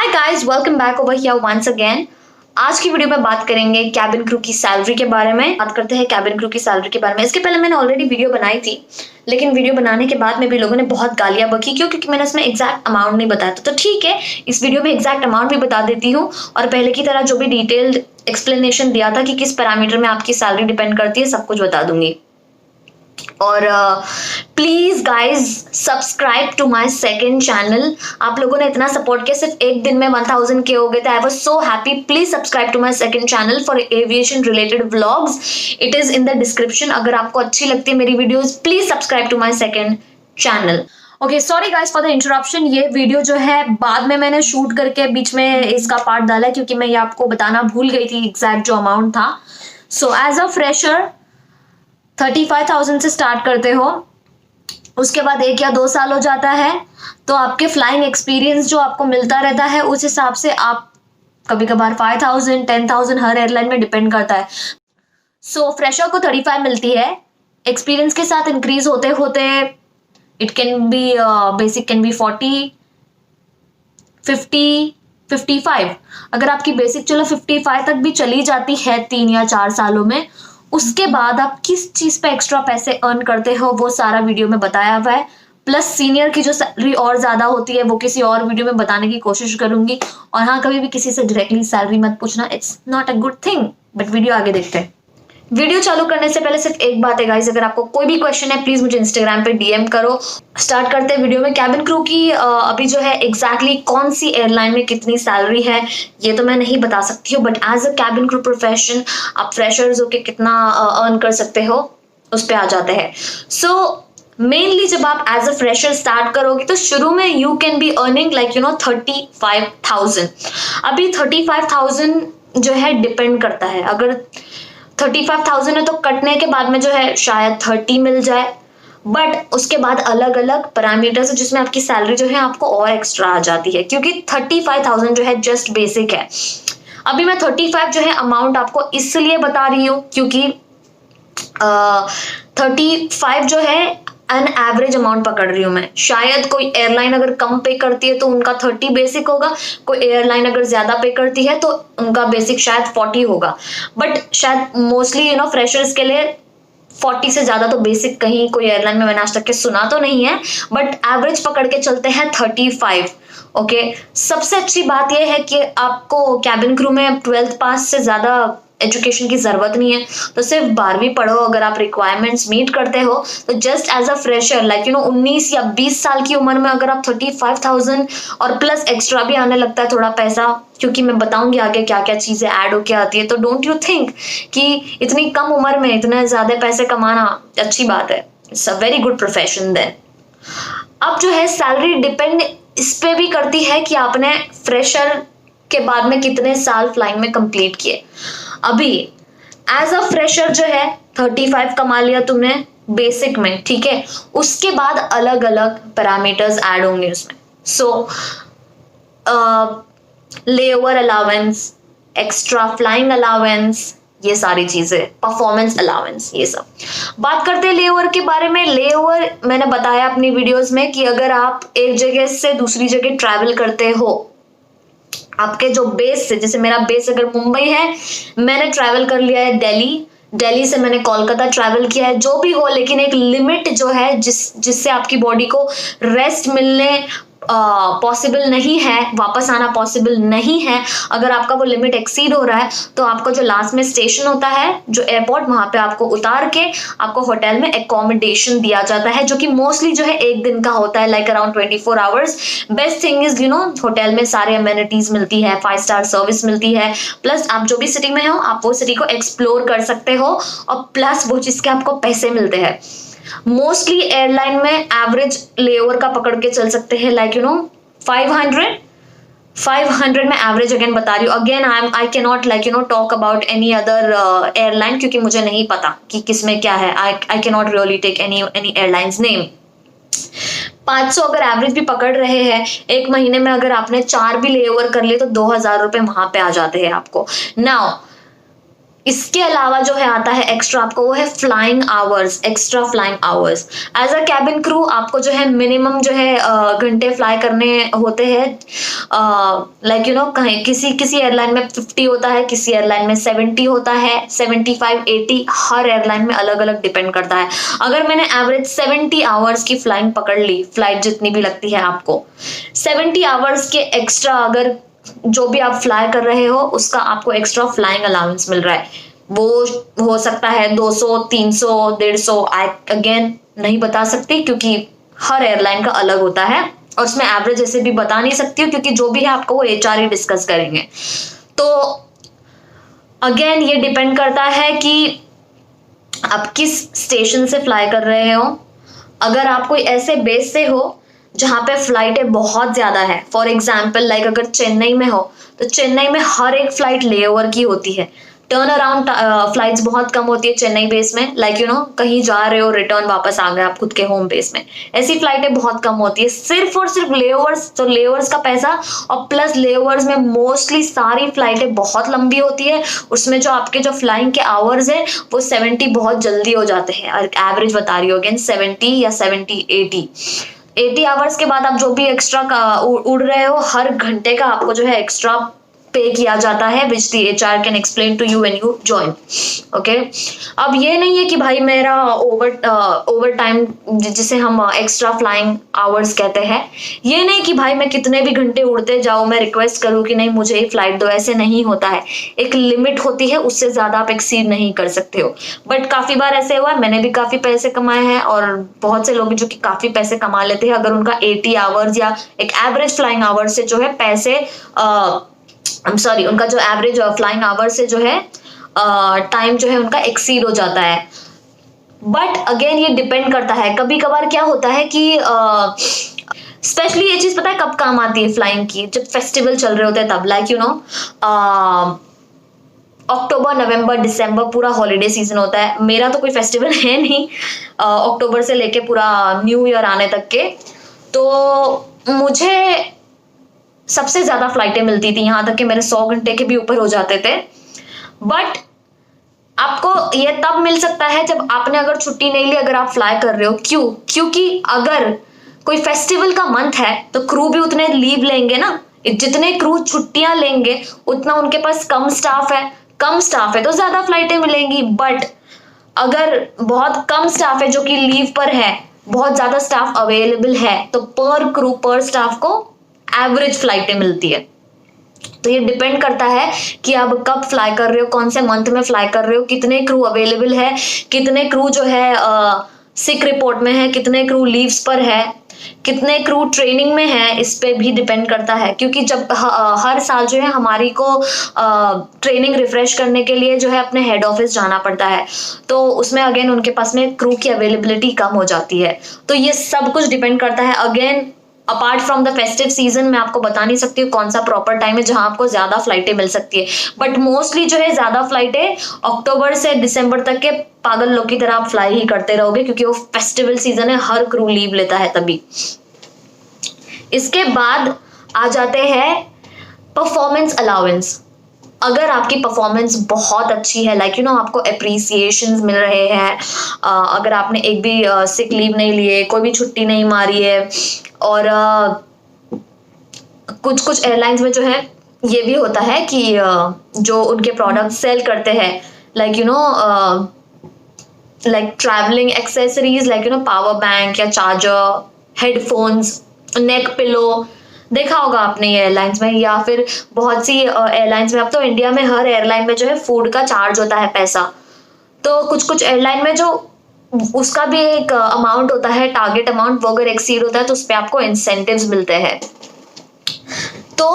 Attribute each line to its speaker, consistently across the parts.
Speaker 1: Hi guys, welcome back over here once again. आज की video में बात करेंगे कैबिन क्रू की सैलरी के बारे में। बात करते हैं कैबिन क्रू की सैलरी के बारे में। इसके पहले मैंने ऑलरेडी वीडियो बनाई थी, लेकिन वीडियो बनाने के बाद में भी लोगों ने बहुत गालियां बकी क्योंकि मैंने इसमें एग्जैक्ट अमाउंट नहीं बताया था। तो ठीक है, इस वीडियो में एग्जैक्ट अमाउंट भी बता देती हूँ और पहले की तरह जो भी डिटेल्ड एक्सप्लेनेशन दिया था कि किस पैरामीटर में आपकी सैलरी डिपेंड करती है, सब कुछ बता दूंगी। और please guys subscribe to my second channel. आप लोगों ने इतना सपोर्ट किया, सिर्फ एक दिन में 1000 के हो गए थे। I was so happy. Please subscribe to my second channel for aviation related vlogs. It is in the description. अगर आपको अच्छी लगती है मेरी videos, please subscribe to my second channel. Okay, sorry guys for the interruption. ये video जो है बाद में मैंने शूट करके बीच में इसका पार्ट डाला क्योंकि मैं ये आपको बताना भूल गई थी एग्जैक्ट जो अमाउंट था। सो एज अ फ्रेशर 35,000 से स्टार्ट करते हो, उसके बाद 1 या 2 साल हो जाता है तो आपके फ्लाइंग एक्सपीरियंस जो आपको मिलता रहता है उस हिसाब से आप कभी कभार 5,000 10,000 हर एयरलाइन में डिपेंड करता है। सो फ्रेशर को 35 मिलती है। एक्सपीरियंस के साथ इंक्रीज होते होते it can be basic can be 40 50 55। अगर आपकी बेसिक चलो 55 तक भी चली जाती है 3 या 4 सालों में, उसके बाद आप किस चीज पे एक्स्ट्रा पैसे अर्न करते हो वो सारा वीडियो में बताया हुआ है। प्लस सीनियर की जो सैलरी और ज्यादा होती है वो किसी और वीडियो में बताने की कोशिश करूंगी। और हाँ, कभी भी किसी से डायरेक्टली सैलरी मत पूछना, it's not a good thing. But video आगे देखते हैं। वीडियो चालू करने से पहले सिर्फ एक बात है गाइस, अगर आपको कोई भी क्वेश्चन है प्लीज मुझे इंस्टाग्राम पे डीएम करो। स्टार्ट करते हैं वीडियो में। कैबिन क्रू की अभी जो है एग्जैक्टली कौन सी एयरलाइन में कितनी सैलरी है ये तो मैं नहीं बता सकती हूँ, but as a cabin crew profession आप फ्रेशर्स होके कितना अर्न कर सकते हो उस पर आ जाते हैं। सो मेनली जब आप एज अ फ्रेशर स्टार्ट करोगे तो शुरू में you can be earning like 35,000। अभी 35,000 जो है डिपेंड करता है। अगर 35,000 है तो कटने के बाद में जो है शायद 30 मिल जाए, बट उसके बाद अलग अलग पैरामीटर्स है जिसमें आपकी सैलरी जो है आपको और एक्स्ट्रा आ जाती है, क्योंकि 35,000 जो है जस्ट बेसिक है। अभी मैं 35 जो है अमाउंट आपको इसलिए बता रही हूँ क्योंकि 35 जो है एन एवरेज अमाउंट पकड़ रही हूँ मैं। शायद कोई एयरलाइन अगर कम पे करती है तो उनका 30 बेसिक होगा, कोई एयरलाइन अगर ज्यादा पे करती है तो उनका बेसिक शायद 40 होगा। बट शायद मोस्टली फ्रेशर्स के लिए 40 से ज्यादा तो बेसिक कहीं कोई एयरलाइन में मैंने आज तक के सुना तो नहीं है, बट एवरेज पकड़ के चलते हैं 35। ओके, सबसे अच्छी बात यह है कि आपको कैबिन क्रू में 12th पास से ज्यादा एजुकेशन की जरूरत नहीं है, तो सिर्फ 12वीं पढ़ो। अगर आप रिक्वायरमेंट्स मीट करते हो तो जस्ट एज अ फ्रेशर 19 या 20 साल की उम्र में अगर आप 35,000 और प्लस एक्स्ट्रा भी आने लगता है थोड़ा पैसा, क्योंकि मैं बताऊंगी आगे क्या क्या चीजें ऐड होके आती है, तो डोंट यू थिंक कि इतनी कम उम्र में इतने ज्यादा पैसे कमाना अच्छी बात है। It's a very good profession then. अब जो है सैलरी डिपेंड इस पे भी करती है कि आपने फ्रेशर के बाद में कितने साल फ्लाइंग में कंप्लीट किए। अभी एज अ फ्रेशर जो है 35 कमा लिया तुमने बेसिक में, ठीक है, उसके बाद अलग अलग पैरामीटर्स ऐड होंगे उसमें। So layover allowance, extra flying allowance, ये सारी चीजें, परफॉर्मेंस अलाउंस, ये सब बात करते हैं लेओवर के बारे में। लेओवर मैंने बताया अपनी वीडियोस में कि अगर आप एक जगह से दूसरी जगह ट्रैवल करते हो, आपके जो बेस से, जैसे मेरा बेस अगर मुंबई है, मैंने ट्रैवल कर लिया है दिल्ली से मैंने कोलकाता ट्रैवल किया है, जो भी हो, लेकिन एक लिमिट जो है जिससे आपकी बॉडी को रेस्ट मिलने पॉसिबल नहीं है, वापस आना पॉसिबल नहीं है। अगर आपका वो लिमिट एक्सीड हो रहा है तो आपको जो लास्ट में स्टेशन होता है जो एयरपोर्ट, वहां पे आपको उतार के आपको होटल में एकोमोडेशन दिया जाता है, जो कि मोस्टली जो है 1 दिन का होता है, like around 24 hours. Best thing is hotel में सारे अमेनिटीज मिलती है, 5 स्टार सर्विस मिलती है, प्लस आप जो भी सिटी में हो आप वो सिटी को एक्सप्लोर कर सकते हो, और प्लस वो चीज के आपको पैसे मिलते हैं। मोस्टली एयरलाइन में एवरेज लेओवर का पकड़ के चल सकते हैं, लाइक 500 में एवरेज अगेन बता रही हूँ। Again I can not talk about any other airline, क्योंकि मुझे नहीं पता कि किसमें क्या है। I can not really take any airlines name. 500 अगर एवरेज भी पकड़ रहे हैं, 1 महीने में अगर आपने 4 भी लेओवर कर लिए तो 2,000 रुपए वहां पे आ जाते हैं आपको। नाउ इसके अलावा जो है आता है एक्स्ट्रा आपको, वो है flying hours, extra flying hours. As a cabin crew आपको जो है मिनिमम जो है घंटे फ्लाई करने होते हैं। लाइक यू नो, कहीं किसी एयरलाइन में 50 होता है, किसी एयरलाइन में 70 होता है, 75 80, हर एयरलाइन में अलग अलग डिपेंड करता है। अगर मैंने एवरेज 70 आवर्स की फ्लाइंग पकड़ ली, फ्लाइट जितनी भी लगती है आपको, 70 आवर्स के एक्स्ट्रा अगर जो भी आप फ्लाई कर रहे हो उसका आपको एक्स्ट्रा फ्लाइंग अलाउंस मिल रहा है। वो हो सकता है 200, 300, 150, आई अगेन नहीं बता सकती क्योंकि हर एयरलाइन का अलग होता है, और उसमें एवरेज ऐसे भी बता नहीं सकती हूँ क्योंकि जो भी है आपको वो एचआर ही डिस्कस करेंगे। तो अगेन ये डिपेंड करता है कि आप किस स्टेशन से फ्लाई कर रहे हो। अगर आप कोई ऐसे बेस से हो जहां पे फ्लाइटें बहुत ज्यादा है, फॉर एग्जाम्पल लाइक अगर चेन्नई में हो तो चेन्नई में हर एक फ्लाइट लेओवर की होती है। टर्न अराउंड फ्लाइट्स बहुत कम होती है चेन्नई बेस में, लाइक यू नो कहीं जा रहे हो, रिटर्न वापस आ गए आप खुद के होम बेस में, ऐसी फ्लाइटें बहुत कम होती है। सिर्फ और सिर्फ लेओवर्स, तो लेओवर्स का पैसा, और प्लस लेओवर्स में मोस्टली सारी फ्लाइटें बहुत लंबी होती है, उसमें जो आपके जो फ्लाइंग के आवर्स है वो 70 बहुत जल्दी हो जाते हैं। और एवरेज बता रही हो अगेन 70 या 70 80 आवर्स के बाद आप जो भी एक्स्ट्रा उड़ रहे हो, हर घंटे का आपको जो है एक्स्ट्रा पे किया जाता है, which the HR can explain to you when you join. Okay, अब ये नहीं है कि भाई मेरा ओवर टाइम, जिसे हम एक्स्ट्रा फ्लाइंग आवर्स कहते हैं, ये नहीं कि भाई मैं कितने भी घंटे उड़ते जाऊं, मैं रिक्वेस्ट करूं कि नहीं मुझे ही फ्लाइट दो, ऐसे नहीं होता है। एक लिमिट होती है, उससे ज्यादा आप एक्सीड नहीं कर सकते हो। बट काफी बार ऐसे हुआ, मैंने भी काफी पैसे कमाए हैं, और बहुत से लोग जो कि काफी पैसे कमा लेते हैं अगर उनका 80 आवर्स या एक एवरेज फ्लाइंग आवर्स से जो है पैसे उनका जो एवरेज फ्लाइंग आवर से जो है टाइम जो है उनका एक्सीड हो जाता है। बट अगेन ये डिपेंड करता है, कभी कभार क्या होता है कि स्पेशली ये चीज पता है कब काम आती है फ्लाइंग की, जब फेस्टिवल चल रहे होते हैं तब, लाइक यू नो अक्टूबर, नवंबर, दिसंबर पूरा हॉलीडे सीजन होता है। मेरा तो कोई फेस्टिवल है नहीं अक्टूबर से लेके पूरा न्यू ईयर आने तक के, तो मुझे सबसे ज्यादा फ्लाइटें मिलती थी, यहां तक कि मेरे 100 घंटे के भी ऊपर हो जाते थे। बट आपको ये तब मिल सकता है जब आपने अगर छुट्टी नहीं ली, अगर आप फ्लाई कर रहे हो। क्यों? क्योंकि अगर कोई फेस्टिवल का मंथ है तो क्रू भी उतने लीव लेंगे ना, जितने क्रू छुट्टियां लेंगे उतना उनके पास कम स्टाफ है तो ज्यादा फ्लाइटें मिलेंगी। बट अगर बहुत कम स्टाफ है जो कि लीव पर है, बहुत ज्यादा स्टाफ अवेलेबल है, तो पर क्रू पर स्टाफ को एवरेज फ्लाइटें मिलती है। तो ये डिपेंड करता है कि आप कब फ्लाई कर रहे हो, कौन से मंथ में फ्लाई कर रहे हो, कितने क्रू अवेलेबल है, कितने क्रू जो है सिक रिपोर्ट में है, कितने क्रू लीव्स पर है, कितने क्रू ट्रेनिंग में है, इस पे भी डिपेंड करता है। क्योंकि जब हर साल जो है हमारी को ट्रेनिंग रिफ्रेश करने के लिए जो है अपने हेड ऑफिस जाना पड़ता है, तो उसमें अगेन उनके पास में क्रू की अवेलेबिलिटी कम हो जाती है। तो ये सब कुछ डिपेंड करता है। Again apart from the festive season मैं आपको बता नहीं सकती हूँ कौन सा प्रॉपर टाइम है जहां आपको ज्यादा फ्लाइटें मिल सकती है, बट मोस्टली जो है ज्यादा फ्लाइटें अक्टूबर से दिसंबर तक के पागल लोग की तरह आप फ्लाई ही करते रहोगे, क्योंकि वो फेस्टिवल सीजन है, हर क्रू लीव लेता है तभी। इसके बाद आ जाते हैं परफॉर्मेंस अलाउंस। अगर आपकी परफॉर्मेंस बहुत अच्छी है, लाइक यू नो आपको अप्रिसिएशन मिल रहे हैं, अगर आपने एक भी सिक लीव नहीं लिए, कोई भी छुट्टी नहीं मारी है, और कुछ एयरलाइंस में जो है ये भी होता है कि जो उनके प्रोडक्ट सेल करते हैं, like you know like travelling accessories, like you know power bank या चार्जर, हेडफोन्स, नेक पिलो, देखा होगा आपने ये एयरलाइंस में। या फिर बहुत सी एयरलाइंस में, अब तो इंडिया में हर एयरलाइन में जो है फूड का चार्ज होता है पैसा, तो कुछ एयरलाइन में जो उसका भी एक अमाउंट होता है, टारगेट अमाउंट, वो अगर एक्सीड होता है तो उस पर आपको इंसेंटिव्स मिलते हैं। तो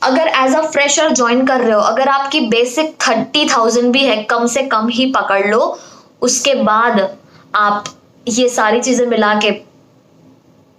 Speaker 1: अगर एज अ फ्रेशर ज्वाइन कर रहे हो, अगर आपकी बेसिक 30,000 भी है, कम से कम ही पकड़ लो, उसके बाद आप ये सारी चीजें मिला के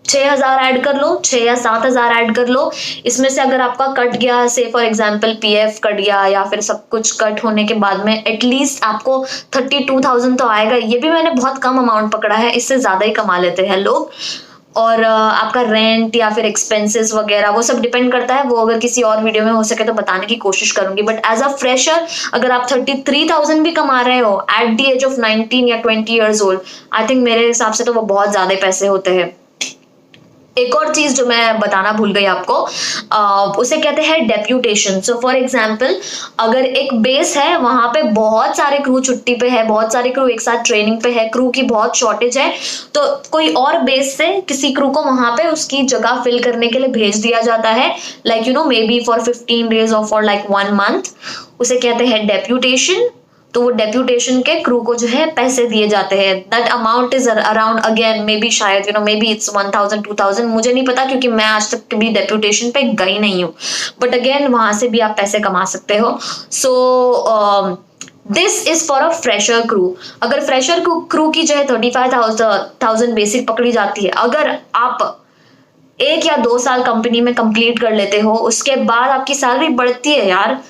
Speaker 1: 6,000 ऐड कर लो, 6 या 7,000 ऐड कर लो। इसमें से अगर आपका कट गया, से फॉर एग्जांपल पीएफ कट गया या फिर सब कुछ कट होने के बाद में एटलीस्ट आपको 32,000 तो आएगा। ये भी मैंने बहुत कम अमाउंट पकड़ा है, इससे ज्यादा ही कमा लेते हैं लोग। और आपका रेंट या फिर एक्सपेंसेस वगैरह वो सब डिपेंड करता है। वो अगर किसी और वीडियो में हो सके तो बताने की कोशिश करूंगी। बट एज अ फ्रेशर अगर आप 33,000 भी कमा रहे हो एट द एज ऑफ 19 या 20 ईयर्स ओल्ड, आई थिंक मेरे हिसाब से तो वो बहुत ज्यादा पैसे होते हैं। एक और चीज जो मैं बताना भूल गई आपको, उसे कहते हैं डेप्यूटेशन। सो फॉर एग्जाम्पल, अगर एक बेस है, वहां पे बहुत सारे क्रू छुट्टी पे है, बहुत सारे क्रू एक साथ ट्रेनिंग पे है, क्रू की बहुत शॉर्टेज है, तो कोई और बेस से किसी क्रू को वहां पे उसकी जगह फिल करने के लिए भेज दिया जाता है, like you know may be for 15 days और फॉर लाइक 1 मंथ। उसे कहते हैं डेप्यूटेशन। तो वो डेप्यूटेशन के क्रू को जो है पैसे दिए जाते हैं। That amount is around again maybe शायद you know maybe it's 1,000 2,000, मुझे नहीं पता क्योंकि मैं आज तक कभी डेप्यूटेशन पे गई नहीं हूँ। बट अगेन वहां से भी आप पैसे कमा सकते हो। So this is for a fresher crew. अगर फ्रेशर क्रू की जो है 35,000 बेसिक पकड़ी जाती है, अगर आप 1 या 2 साल कंपनी में कंप्लीट कर लेते हो, उसके बाद आपकी सैलरी बढ़ती है यार।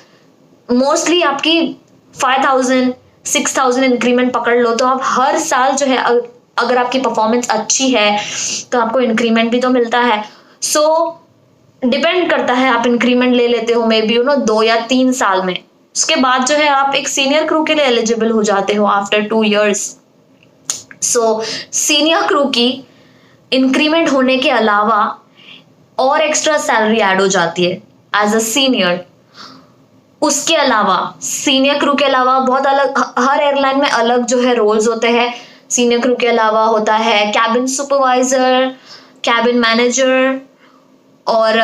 Speaker 1: मोस्टली आपकी 5,000 6,000 इंक्रीमेंट पकड़ लो, तो आप हर साल जो है अगर आपकी परफॉर्मेंस अच्छी है तो आपको इंक्रीमेंट भी तो मिलता है। सो डिपेंड करता है, आप इंक्रीमेंट ले लेते हो मे बी 2 या 3 साल में, उसके बाद जो है आप एक सीनियर क्रू के लिए एलिजिबल हो जाते हो after 2 years। So senior crew की इंक्रीमेंट होने के अलावा और एक्स्ट्रा सैलरी ऐड हो जाती है एज अ सीनियर। उसके अलावा सीनियर क्रू के अलावा बहुत अलग, हर एयरलाइन में अलग जो है रोल्स होते हैं। सीनियर क्रू के अलावा होता है कैबिन सुपरवाइजर, कैबिन मैनेजर, और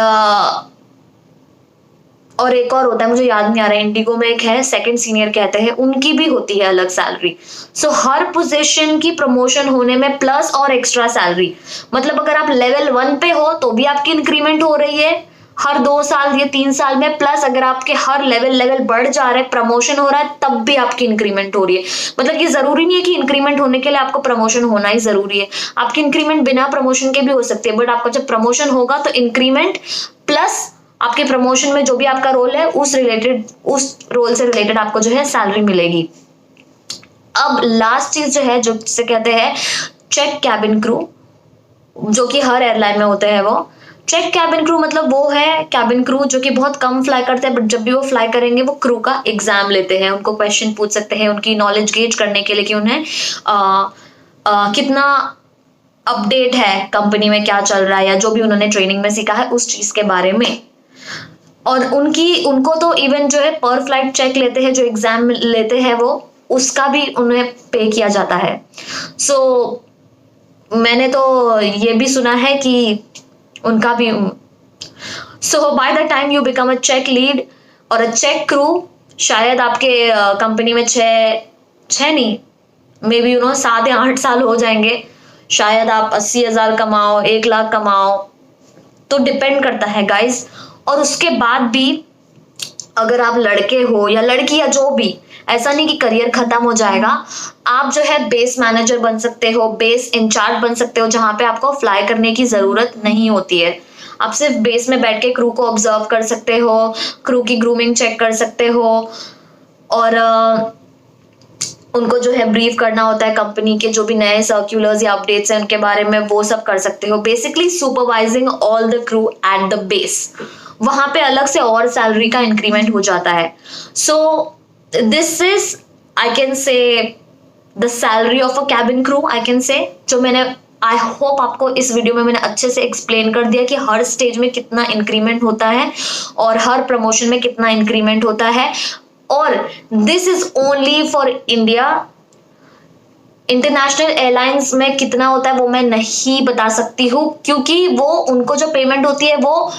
Speaker 1: एक और होता है, मुझे याद नहीं आ रहा है, इंडिगो में एक है सेकंड सीनियर कहते हैं, उनकी भी होती है अलग सैलरी। सो हर पोजीशन की प्रमोशन होने में प्लस और एक्स्ट्रा सैलरी, मतलब अगर आप लेवल 1 पे हो तो भी आपकी इंक्रीमेंट हो रही है हर 2 साल या 3 साल में, प्लस अगर आपके हर लेवल बढ़ जा रहा है, प्रमोशन हो रहा है, तब भी आपकी इंक्रीमेंट हो रही है। मतलब ये जरूरी नहीं है कि इंक्रीमेंट होने के लिए आपको प्रमोशन होना ही जरूरी है, आपकी इंक्रीमेंट बिना प्रमोशन के भी हो सकती है। बट आपका जब प्रमोशन होगा तो इंक्रीमेंट प्लस आपके प्रमोशन में जो भी आपका रोल है उस रोल से रिलेटेड आपको जो है सैलरी मिलेगी। अब लास्ट चीज जो है, जो जिसे कहते हैं चेक कैबिन क्रू, जो कि हर एयरलाइन में होते हैं। वो चेक कैबिन क्रू मतलब वो है कैबिन क्रू जो कि बहुत कम फ्लाई करते हैं, बट जब भी वो फ्लाई करेंगे वो क्रू का एग्जाम लेते हैं, उनको क्वेश्चन पूछ सकते हैं उनकी नॉलेज गेज करने के लिए कि उन्हें कितना अपडेट है कंपनी में क्या चल रहा है, या जो भी उन्होंने ट्रेनिंग में सीखा है उस चीज के बारे में। और उनको तो इवन जो है पर फ्लाइट चेक लेते हैं, जो एग्जाम लेते हैं वो, उसका भी उन्हें पे किया जाता है। सो मैंने तो ये भी सुना है कि उनका भी। So by the time you become a check lead और अ चेक क्रू, शायद आपके कंपनी में 6 नहीं मे बी 7 या 8 साल हो जाएंगे, शायद आप 80,000 कमाओ, 1 लाख कमाओ, तो डिपेंड करता है गाइस। और उसके बाद भी अगर आप लड़के हो या लड़की या जो भी, ऐसा नहीं कि करियर खत्म हो जाएगा, आप जो है बेस मैनेजर बन सकते हो, बेस इंचार्ज बन सकते हो, जहां पे आपको फ्लाई करने की जरूरत नहीं होती है। आप सिर्फ बेस में बैठ के क्रू को ऑब्जर्व कर सकते हो, क्रू की ग्रूमिंग चेक कर सकते हो, और उनको जो है ब्रीफ करना होता है कंपनी के जो भी नए सर्क्यूलर्स या अपडेट्स हैं उनके बारे में, वो सब कर सकते हो। Basically supervising all the crew at the base, वहां पे अलग से और सैलरी का इंक्रीमेंट हो जाता है। So this is I can say the salary of a cabin crew, I can say, जो मैंने आई होप आपको इस वीडियो में मैंने अच्छे से एक्सप्लेन कर दिया कि हर स्टेज में कितना इंक्रीमेंट होता है और हर प्रमोशन में कितना इंक्रीमेंट होता है। और this is only for India. International airlines में कितना होता है वो मैं नहीं बता सकती हूँ, क्योंकि वो उनको जो पेमेंट होती है वो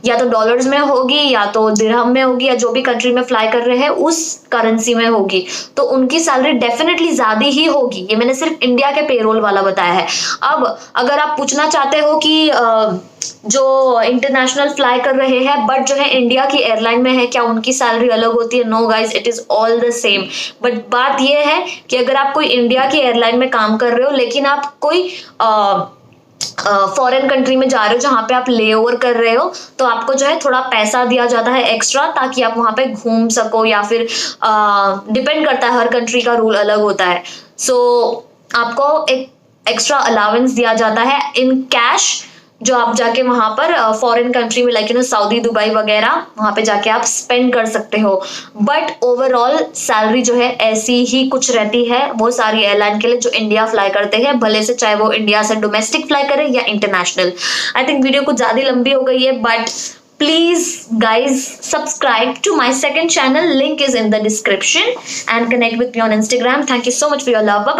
Speaker 1: या तो डॉलर्स में होगी या तो दिरहम में होगी, या जो भी कंट्री में फ्लाई कर रहे हैं उस करेंसी में होगी, तो उनकी सैलरी डेफिनेटली ज्यादा ही होगी। ये मैंने सिर्फ इंडिया के पेरोल वाला बताया है। अब अगर आप पूछना चाहते हो कि जो इंटरनेशनल फ्लाई कर रहे हैं बट जो है इंडिया की एयरलाइन में है, क्या उनकी सैलरी अलग होती है? No guys, it is all the same. But बात यह है कि अगर आप कोई इंडिया की एयरलाइन में काम कर रहे हो लेकिन आप कोई फॉरेन कंट्री में जा रहे हो जहां पे आप ले ओवर कर रहे हो, तो आपको जो है थोड़ा पैसा दिया जाता है एक्स्ट्रा, ताकि आप वहां पे घूम सको, या फिर डिपेंड करता है, हर कंट्री का रूल अलग होता है। सो आपको एक एक्स्ट्रा अलाउंस दिया जाता है इन कैश, जो आप जाके वहां पर फॉरेन कंट्री में लाइक सऊदी, दुबई वगैरह वहां पे जाके आप स्पेंड कर सकते हो। बट ओवरऑल सैलरी जो है ऐसी ही कुछ रहती है वो सारी एयरलाइन के लिए जो इंडिया फ्लाई करते हैं, भले से चाहे वो इंडिया से डोमेस्टिक फ्लाई करे या इंटरनेशनल। आई थिंक वीडियो कुछ ज्यादा लंबी हो गई है, but please guys subscribe to my second channel, link is in the description, and connect with me on Instagram. Thank you so much for your love. Bye bye.